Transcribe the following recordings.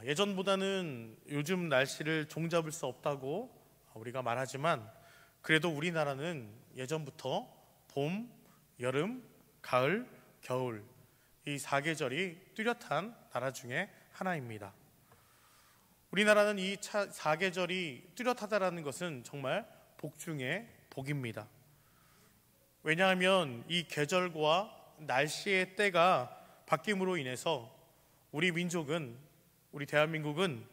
예전보다는 요즘 날씨를 종잡을 수 없다고 우리가 말하지만, 그래도 우리나라는 예전부터 봄, 여름, 가을, 겨울, 이 4계절이 뚜렷한 나라 중에 하나입니다. 우리나라는 이 4계절이 뚜렷하다는 것은 정말 복 중에 복입니다. 왜냐하면 이 계절과 날씨의 때가 바뀜으로 인해서 우리 민족은, 우리 대한민국은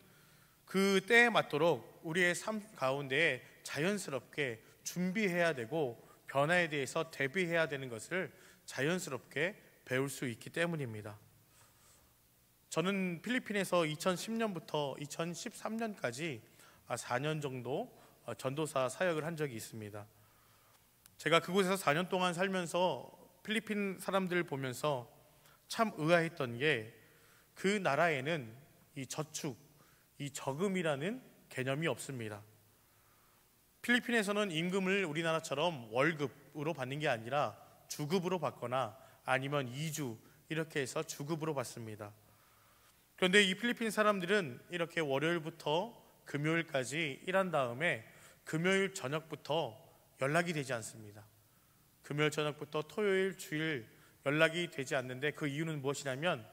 그 때에 맞도록 우리의 삶 가운데 자연스럽게 준비해야 되고 변화에 대해서 대비해야 되는 것을 자연스럽게 배울 수 있기 때문입니다. 저는 필리핀에서 2010년부터 2013년까지 4년 정도 전도사 사역을 한 적이 있습니다. 제가 그곳에서 4년 동안 살면서 필리핀 사람들을 보면서 참 의아했던 게, 그 나라에는 이 저축, 이 저금이라는 개념이 없습니다. 필리핀에서는 임금을 우리나라처럼 월급으로 받는 게 아니라 주급으로 받거나 아니면 이주, 이렇게 해서 주급으로 받습니다. 그런데 이 필리핀 사람들은 이렇게 월요일부터 금요일까지 일한 다음에 금요일 저녁부터 연락이 되지 않습니다. 금요일 저녁부터 토요일, 주일 연락이 되지 않는데, 그 이유는 무엇이냐면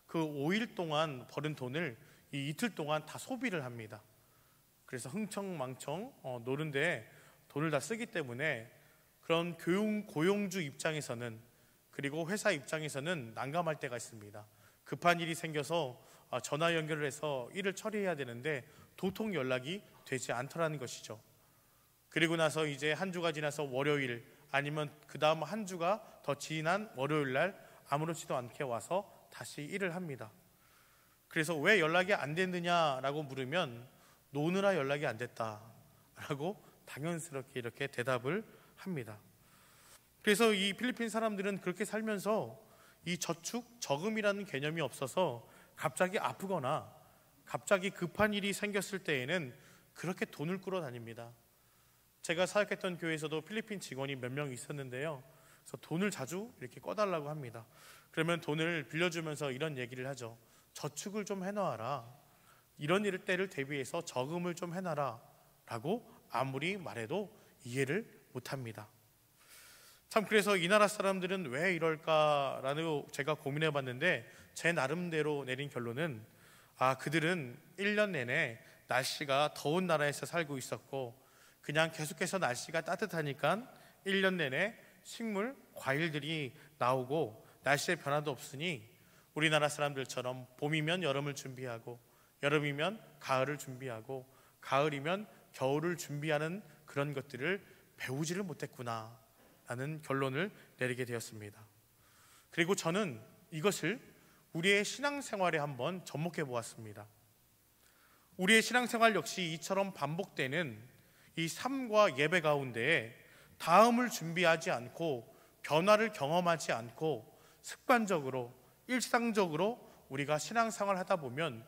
그 5일 동안 버는 돈을 이 이틀 동안 다 소비를 합니다. 그래서 흥청망청 노는데 돈을 다 쓰기 때문에, 그런 고용주 입장에서는, 그리고 회사 입장에서는 난감할 때가 있습니다. 급한 일이 생겨서 전화 연결을 해서 일을 처리해야 되는데 도통 연락이 되지 않더라는 것이죠. 그리고 나서 이제 한 주가 지나서 월요일, 아니면 그 다음 한 주가 더 지난 월요일 날 아무렇지도 않게 와서 다시 일을 합니다. 그래서 왜 연락이 안 됐느냐라고 물으면 노느라 연락이 안 됐다라고 당연스럽게 이렇게 대답을 합니다. 그래서 이 필리핀 사람들은 그렇게 살면서 이 저축, 저금이라는 개념이 없어서 갑자기 아프거나 갑자기 급한 일이 생겼을 때에는 그렇게 돈을 끌어 다닙니다. 제가 사역했던 교회에서도 필리핀 직원이 몇 명 있었는데요, 그래서 돈을 자주 이렇게 꺼달라고 합니다. 그러면 돈을 빌려주면서 이런 얘기를 하죠. 저축을 좀 해놔라, 이런 때를 대비해서 저금을 좀 해놔라 라고 아무리 말해도 이해를 못합니다. 참, 그래서 이 나라 사람들은 왜 이럴까라는 제가 고민해 봤는데, 제 나름대로 내린 결론은, 그들은 1년 내내 날씨가 더운 나라에서 살고 있었고, 그냥 계속해서 날씨가 따뜻하니까 1년 내내 식물, 과일들이 나오고 날씨의 변화도 없으니 우리나라 사람들처럼 봄이면 여름을 준비하고, 여름이면 가을을 준비하고, 가을이면 겨울을 준비하는 그런 것들을 배우지를 못했구나 라는 결론을 내리게 되었습니다. 그리고 저는 이것을 우리의 신앙생활에 한번 접목해 보았습니다. 우리의 신앙생활 역시 이처럼 반복되는 이 삶과 예배 가운데에 다음을 준비하지 않고 변화를 경험하지 않고 습관적으로, 일상적으로 우리가 신앙생활을 하다 보면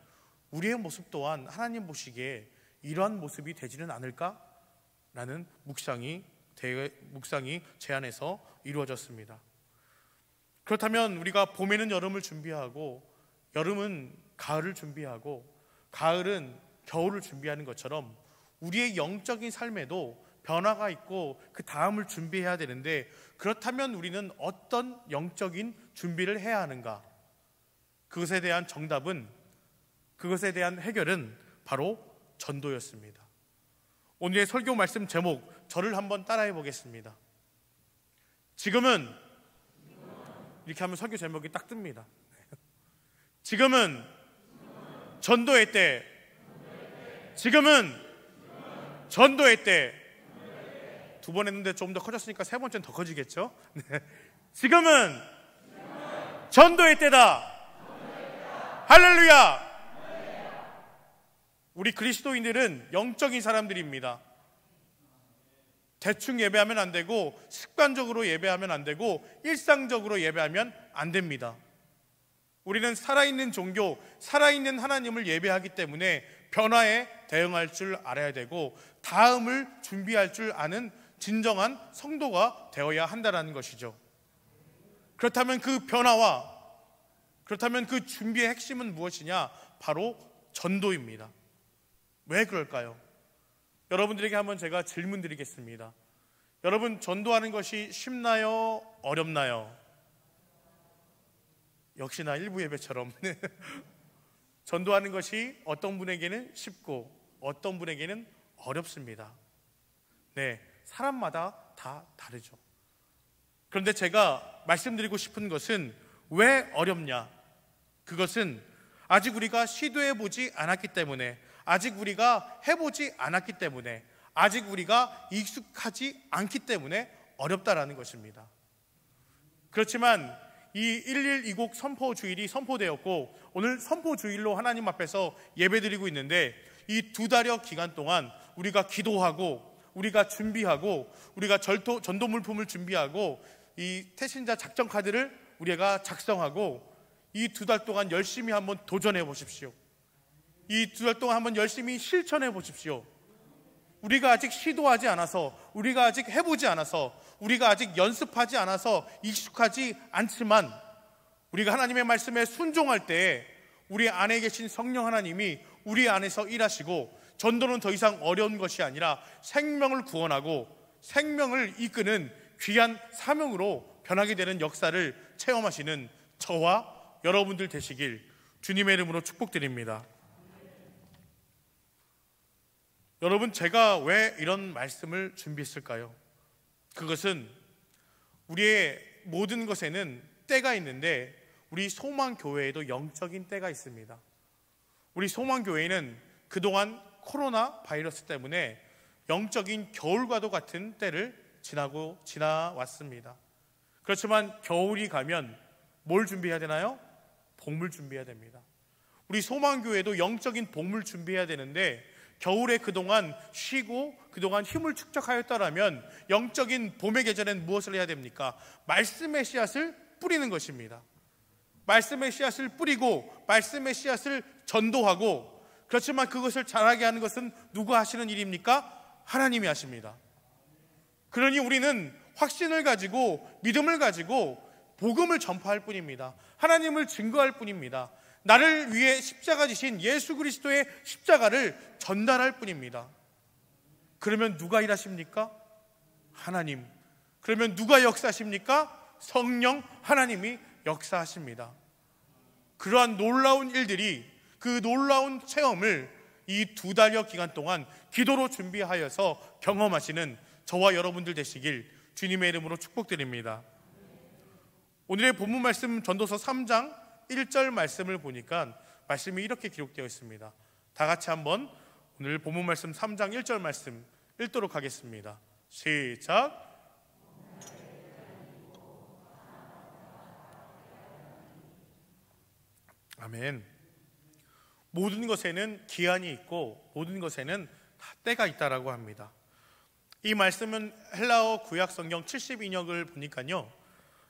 우리의 모습 또한 하나님 보시기에 이러한 모습이 되지는 않을까라는 묵상이 제 안에서 이루어졌습니다. 그렇다면 우리가 봄에는 여름을 준비하고, 여름은 가을을 준비하고, 가을은 겨울을 준비하는 것처럼 우리의 영적인 삶에도 변화가 있고 그 다음을 준비해야 되는데, 그렇다면 우리는 어떤 영적인 준비를 해야 하는가? 그것에 대한 정답은, 그것에 대한 해결은 바로 전도였습니다. 오늘의 설교 말씀 제목, 저를 한번 따라해 보겠습니다. 지금은, 이렇게 하면 설교 제목이 딱 뜹니다. 지금은 전도의 때. 지금은 전도의 때. 두 번 했는데 좀 더 커졌으니까 세 번째는 더 커지겠죠? 지금은 전도의 때다. 할렐루야. 우리 그리스도인들은 영적인 사람들입니다. 대충 예배하면 안 되고, 습관적으로 예배하면 안 되고, 일상적으로 예배하면 안 됩니다. 우리는 살아있는 종교, 살아있는 하나님을 예배하기 때문에 변화에 대응할 줄 알아야 되고 다음을 준비할 줄 아는 진정한 성도가 되어야 한다는 것이죠. 그렇다면 그 변화와 그렇다면 그 준비의 핵심은 무엇이냐? 바로 전도입니다. 왜 그럴까요? 여러분들에게 한번 제가 질문 드리겠습니다. 여러분, 전도하는 것이 쉽나요? 어렵나요? 역시나 일부 예배처럼 전도하는 것이 어떤 분에게는 쉽고 어떤 분에게는 어렵습니다. 네, 사람마다 다 다르죠. 그런데 제가 말씀드리고 싶은 것은 왜 어렵냐? 그것은 아직 우리가 시도해보지 않았기 때문에, 아직 우리가 해보지 않았기 때문에, 아직 우리가 익숙하지 않기 때문에 어렵다라는 것입니다. 그렇지만 이 1.1.2곡 선포주일이 선포되었고 오늘 선포주일로 하나님 앞에서 예배드리고 있는데 이 2달여 기간 동안 우리가 기도하고 우리가 준비하고 우리가 전도 물품을 준비하고 이 태신자 작전 카드를 우리가 작성하고 이 2달 동안 열심히 한번 도전해 보십시오. 이 2달 동안 한번 열심히 실천해 보십시오. 우리가 아직 시도하지 않아서, 우리가 아직 해보지 않아서, 우리가 아직 연습하지 않아서 익숙하지 않지만 우리가 하나님의 말씀에 순종할 때 우리 안에 계신 성령 하나님이 우리 안에서 일하시고 전도는 더 이상 어려운 것이 아니라 생명을 구원하고 생명을 이끄는 귀한 사명으로 변하게 되는 역사를 체험하시는 저와 여러분들 되시길 주님의 이름으로 축복드립니다. 여러분, 제가 왜 이런 말씀을 준비했을까요? 그것은 우리의 모든 것에는 때가 있는데 우리 소망교회에도 영적인 때가 있습니다. 우리 소망교회는 그동안 코로나 바이러스 때문에 영적인 겨울과도 같은 때를 지나왔습니다. 그렇지만 겨울이 가면 뭘 준비해야 되나요? 복물 준비해야 됩니다. 우리 소망교회도 영적인 복물 준비해야 되는데 겨울에 그동안 쉬고 그동안 힘을 축적하였다라면 영적인 봄의 계절엔 무엇을 해야 됩니까? 말씀의 씨앗을 뿌리는 것입니다. 말씀의 씨앗을 뿌리고 말씀의 씨앗을 전도하고, 그렇지만 그것을 자라게 하는 것은 누가 하시는 일입니까? 하나님이 하십니다. 그러니 우리는 확신을 가지고 믿음을 가지고 복음을 전파할 뿐입니다. 하나님을 증거할 뿐입니다. 나를 위해 십자가 지신 예수 그리스도의 십자가를 전달할 뿐입니다. 그러면 누가 일하십니까? 하나님. 그러면 누가 역사하십니까? 성령 하나님이 역사하십니다. 그러한 놀라운 일들이, 그 놀라운 체험을 이 2달여 기간 동안 기도로 준비하여서 경험하시는 저와 여러분들 되시길 주님의 이름으로 축복드립니다. 오늘의 본문 말씀 전도서 3장 1절 말씀을 보니까 말씀이 이렇게 기록되어 있습니다. 다 같이 한번 오늘 본문 말씀 3장 1절 말씀 읽도록 하겠습니다. 시작. 아멘. 모든 것에는 기한이 있고 모든 것에는 다 때가 있다라고 합니다. 이 말씀은 헬라어 구약 성경 72역을 보니까요,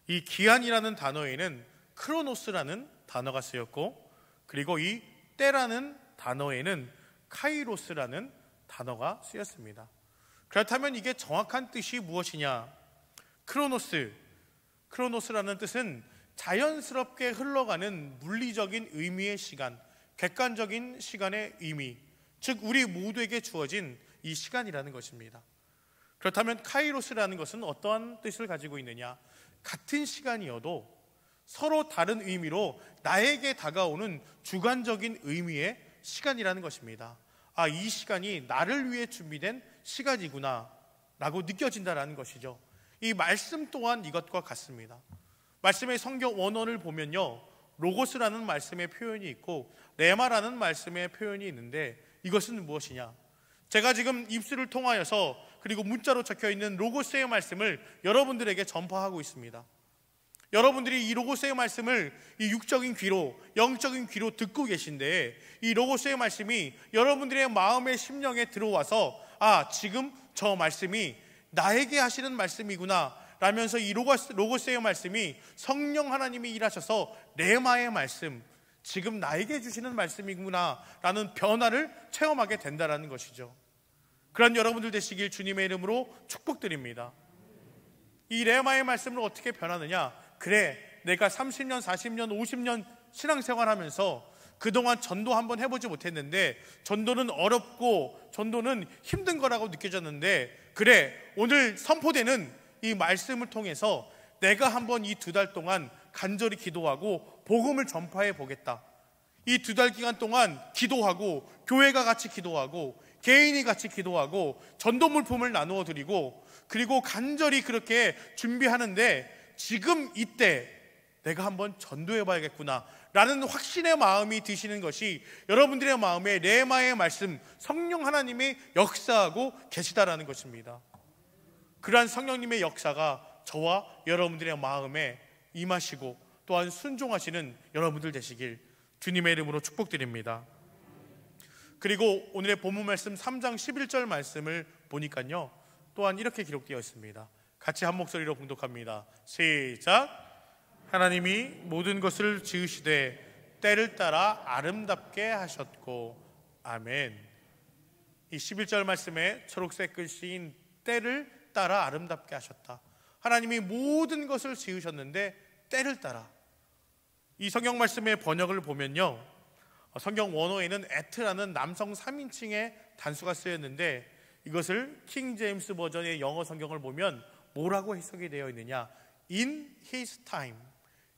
이 기한이라는 단어에는 크로노스라는 단어가 쓰였고, 그리고 이 때라는 단어에는 카이로스라는 단어가 쓰였습니다. 그렇다면 이게 정확한 뜻이 무엇이냐? 크로노스라는 뜻은 자연스럽게 흘러가는 물리적인 의미의 시간, 객관적인 시간의 의미, 즉 우리 모두에게 주어진 이 시간이라는 것입니다. 그렇다면 카이로스라는 것은 어떠한 뜻을 가지고 있느냐? 같은 시간이어도 서로 다른 의미로 나에게 다가오는 주관적인 의미의 시간이라는 것입니다. 아, 이 시간이 나를 위해 준비된 시간이구나 라고 느껴진다는 것이죠. 이 말씀 또한 이것과 같습니다. 말씀의 성경 원어를 보면요, 로고스라는 말씀의 표현이 있고 레마라는 말씀의 표현이 있는데, 이것은 무엇이냐? 제가 지금 입술을 통하여서 그리고 문자로 적혀있는 로고스의 말씀을 여러분들에게 전파하고 있습니다. 여러분들이 이 로고스의 말씀을 이 육적인 귀로, 영적인 귀로 듣고 계신데, 이 로고스의 말씀이 여러분들의 마음의 심령에 들어와서 아, 지금 저 말씀이 나에게 하시는 말씀이구나 라면서 이 로고스의 말씀이 성령 하나님이 일하셔서 레마의 말씀, 지금 나에게 주시는 말씀이구나 라는 변화를 체험하게 된다는 것이죠. 그런 여러분들 되시길 주님의 이름으로 축복드립니다. 이 레마의 말씀을 어떻게 변하느냐? 그래, 내가 30년, 40년, 50년 신앙생활하면서 그동안 전도 한번 해보지 못했는데 전도는 어렵고 전도는 힘든 거라고 느껴졌는데, 그래, 오늘 선포되는 이 말씀을 통해서 내가 한번 이 2달 동안 간절히 기도하고 복음을 전파해 보겠다. 이 2달 기간 동안 기도하고 교회가 같이 기도하고 개인이 같이 기도하고 전도 물품을 나누어 드리고 그리고 간절히 그렇게 준비하는데 지금 이때 내가 한번 전도해 봐야겠구나 라는 확신의 마음이 드시는 것이 여러분들의 마음에 레마의 말씀, 성령 하나님이 역사하고 계시다라는 것입니다. 그러한 성령님의 역사가 저와 여러분들의 마음에 임하시고 또한 순종하시는 여러분들 되시길 주님의 이름으로 축복드립니다. 그리고 오늘의 본문 말씀 3장 11절 말씀을 보니까요, 또한 이렇게 기록되어 있습니다. 같이 한 목소리로 봉독합니다. 시작. 하나님이 모든 것을 지으시되 때를 따라 아름답게 하셨고. 아멘. 이 11절 말씀에 초록색 글씨인 때를 따라 아름답게 하셨다. 하나님이 모든 것을 지으셨는데 때를 따라. 이 성경 말씀의 번역을 보면요, 성경 원어에는 at라는 남성 3인칭의 단수가 쓰였는데 이것을 킹 제임스 버전의 영어 성경을 보면 뭐라고 해석이 되어 있느냐? In his time,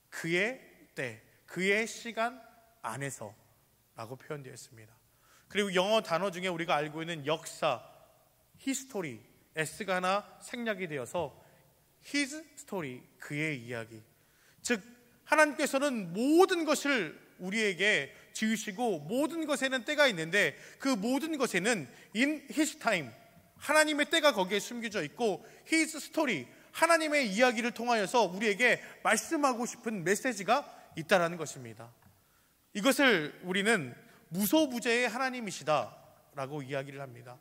그의 때, 그의 시간 안에서 라고 표현되어 있습니다. 그리고 영어 단어 중에 우리가 알고 있는 역사, history, S가 하나 생략이 되어서 his story, 그의 이야기. 즉 하나님께서는 모든 것을 우리에게 지으시고 모든 것에는 때가 있는데 그 모든 것에는 in his time, 하나님의 때가 거기에 숨겨져 있고 his story, 하나님의 이야기를 통하여서 우리에게 말씀하고 싶은 메시지가 있다라는 것입니다. 이것을 우리는 무소부재의 하나님이시다라고 이야기를 합니다.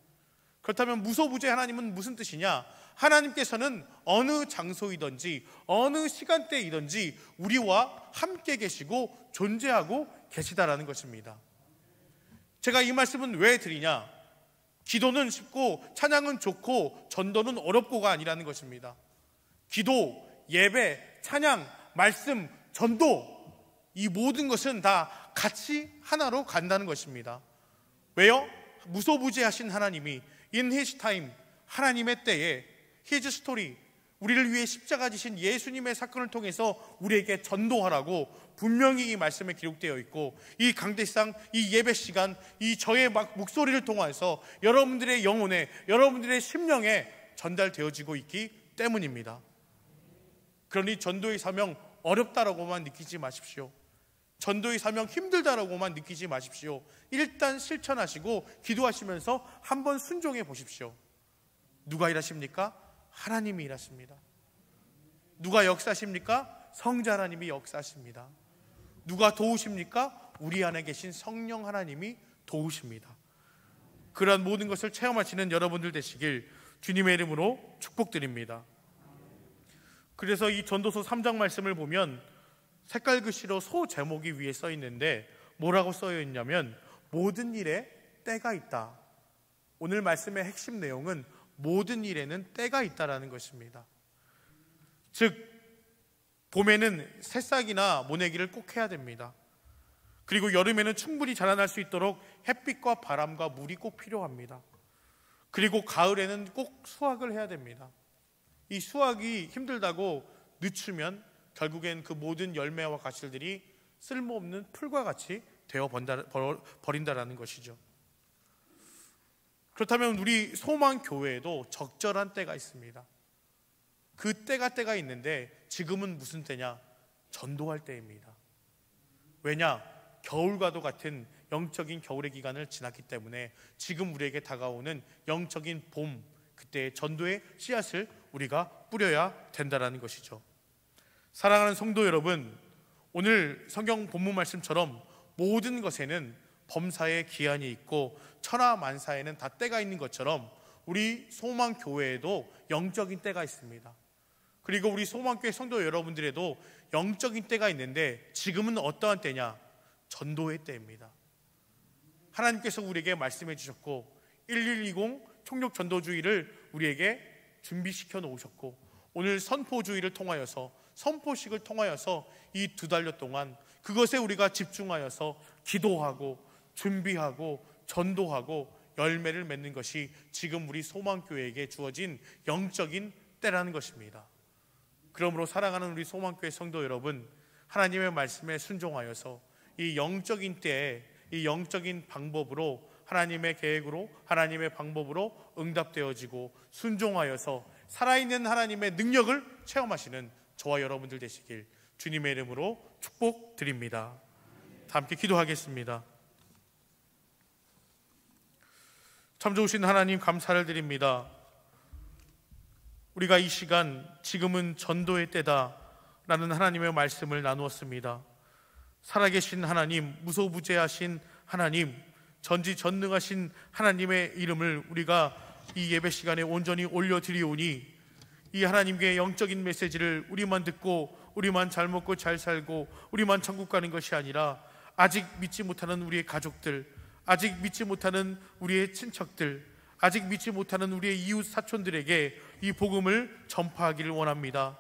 그렇다면 무소부재 하나님은 무슨 뜻이냐? 하나님께서는 어느 장소이든지 어느 시간대이든지 우리와 함께 계시고 존재하고 계시다라는 것입니다. 제가 이 말씀은 왜 드리냐? 기도는 쉽고 찬양은 좋고 전도는 어렵고가 아니라는 것입니다. 기도, 예배, 찬양, 말씀, 전도, 이 모든 것은 다 같이 하나로 간다는 것입니다. 왜요? 무소부재하신 하나님이 in his time, 하나님의 때에 his story, 우리를 위해 십자가 지신 예수님의 사건을 통해서 우리에게 전도하라고 분명히 이 말씀에 기록되어 있고, 이 강대상, 이 예배 시간, 이 저의 목소리를 통해서 여러분들의 영혼에, 여러분들의 심령에 전달되어지고 있기 때문입니다. 그러니 전도의 사명 어렵다라고만 느끼지 마십시오. 전도의 사명 힘들다라고만 느끼지 마십시오. 일단 실천하시고 기도하시면서 한번 순종해 보십시오. 누가 일하십니까? 하나님이 일하십니다. 누가 역사하십니까? 성자 하나님이 역사하십니다. 누가 도우십니까? 우리 안에 계신 성령 하나님이 도우십니다. 그러한 모든 것을 체험하시는 여러분들 되시길 주님의 이름으로 축복드립니다. 그래서 이 전도서 3장 말씀을 보면 색깔 글씨로 소 제목이 위에 써 있는데 뭐라고 써 있냐면 모든 일에 때가 있다. 오늘 말씀의 핵심 내용은 모든 일에는 때가 있다라는 것입니다. 즉 봄에는 새싹이나 모내기를 꼭 해야 됩니다. 그리고 여름에는 충분히 자라날 수 있도록 햇빛과 바람과 물이 꼭 필요합니다. 그리고 가을에는 꼭 수확을 해야 됩니다. 이 수확이 힘들다고 늦추면 결국엔 그 모든 열매와 가실들이 쓸모없는 풀과 같이 되어 버린다라는 것이죠. 그렇다면 우리 소망교회에도 적절한 때가 있습니다. 그 때가 있는데 지금은 무슨 때냐? 전도할 때입니다. 왜냐? 겨울과도 같은 영적인 겨울의 기간을 지났기 때문에 지금 우리에게 다가오는 영적인 봄, 그때의 전도의 씨앗을 우리가 뿌려야 된다는 것이죠. 사랑하는 성도 여러분, 오늘 성경 본문 말씀처럼 모든 것에는 범사의 기한이 있고 천하만사에는 다 때가 있는 것처럼 우리 소망교회에도 영적인 때가 있습니다. 그리고 우리 소망교회 성도 여러분들에도 영적인 때가 있는데 지금은 어떠한 때냐? 전도의 때입니다. 하나님께서 우리에게 말씀해 주셨고 1120 총력 전도주의를 우리에게 준비시켜 놓으셨고 오늘 선포주의를 통하여서 선포식을 통하여서 이 2달여 동안 그것에 우리가 집중하여서 기도하고 준비하고 전도하고 열매를 맺는 것이 지금 우리 소망교회에게 주어진 영적인 때라는 것입니다. 그러므로 사랑하는 우리 소망교회 성도 여러분, 하나님의 말씀에 순종하여서 이 영적인 때에 이 영적인 방법으로 하나님의 계획으로 하나님의 방법으로 응답되어지고 순종하여서 살아있는 하나님의 능력을 체험하시는 저와 여러분들 되시길 주님의 이름으로 축복드립니다. 다 함께 기도하겠습니다. 참 좋으신 하나님 감사를 드립니다. 우리가 이 시간 지금은 전도의 때다 라는 하나님의 말씀을 나누었습니다. 살아계신 하나님, 무소부재하신 하나님, 전지전능하신 하나님의 이름을 우리가 이 예배 시간에 온전히 올려드리오니 이 하나님께 영적인 메시지를 우리만 듣고 우리만 잘 먹고 잘 살고 우리만 천국 가는 것이 아니라 아직 믿지 못하는 우리의 가족들, 아직 믿지 못하는 우리의 친척들, 아직 믿지 못하는 우리의 이웃 사촌들에게 이 복음을 전파하기를 원합니다.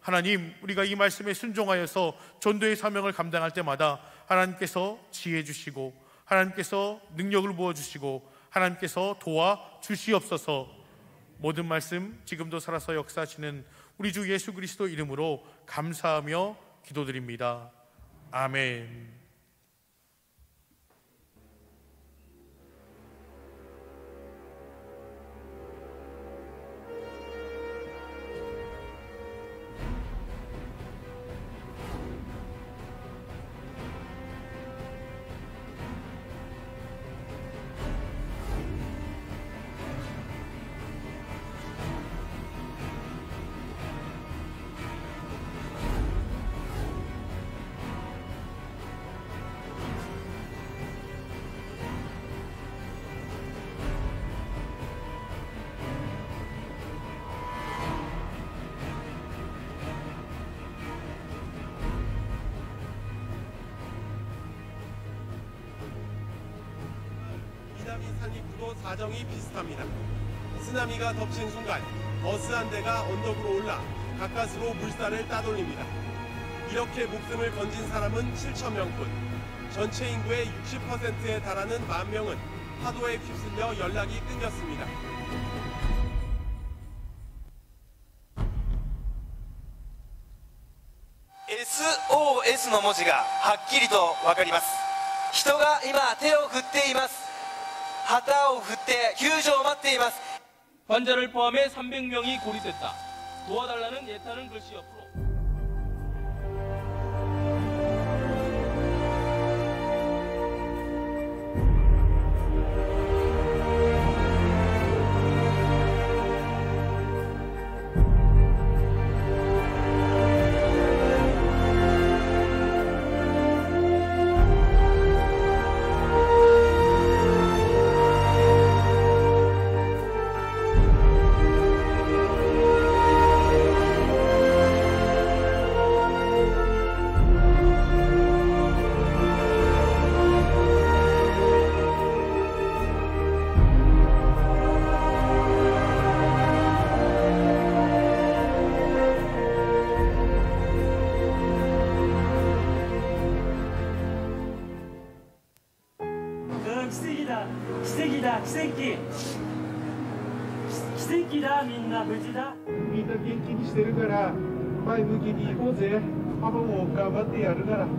하나님, 우리가 이 말씀에 순종하여서 전도의 사명을 감당할 때마다 하나님께서 지혜 주시고 하나님께서 능력을 부어주시고 하나님께서 도와주시옵소서. 모든 말씀 지금도 살아서 역사하시는 우리 주 예수 그리스도 이름으로 감사하며 기도드립니다. 아멘. 산리구도 사정이 비슷합니다. 쓰나미가 덮친 순간 버스 한 대가 언덕으로 올라 가까스로 물살을 따돌립니다. 이렇게 목숨을 건진 사람은 7,000명뿐 전체 인구의 60%에 달하는 10,000명은 파도에 휩쓸려 연락이 끊겼습니다. SOS の文字がはっきりと分かります。人が今手を振っています。旗を振って救助を待っています。 환자를 포함해 300명이 고립됐다. 도와달라는 예타는 글씨 옆으로.みんな元気にしてるから前向きに行こうぜ。パパも頑張ってやるから。 「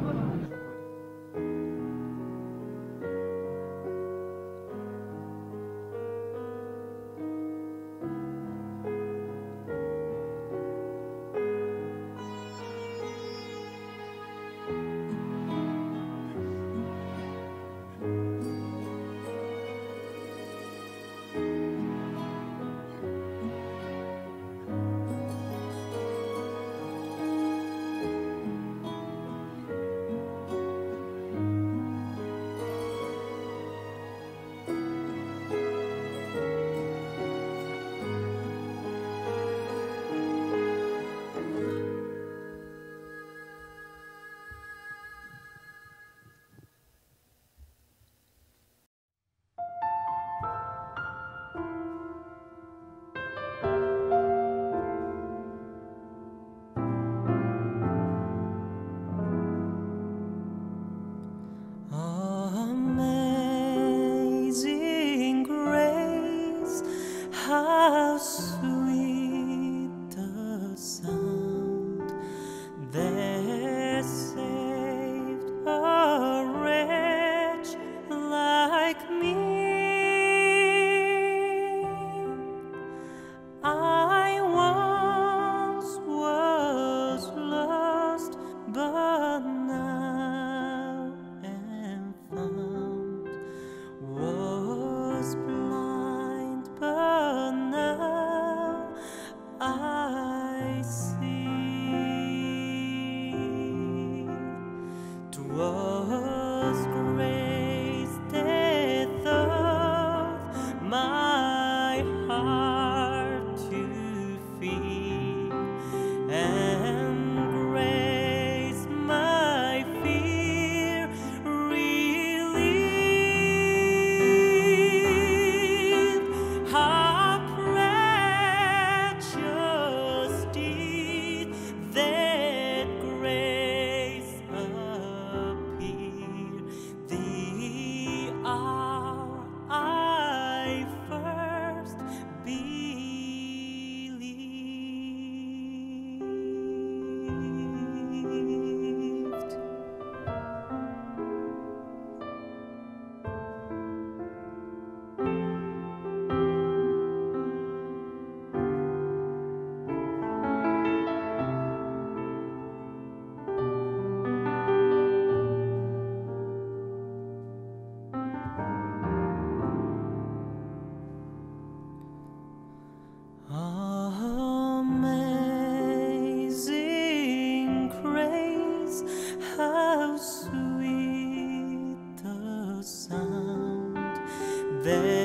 There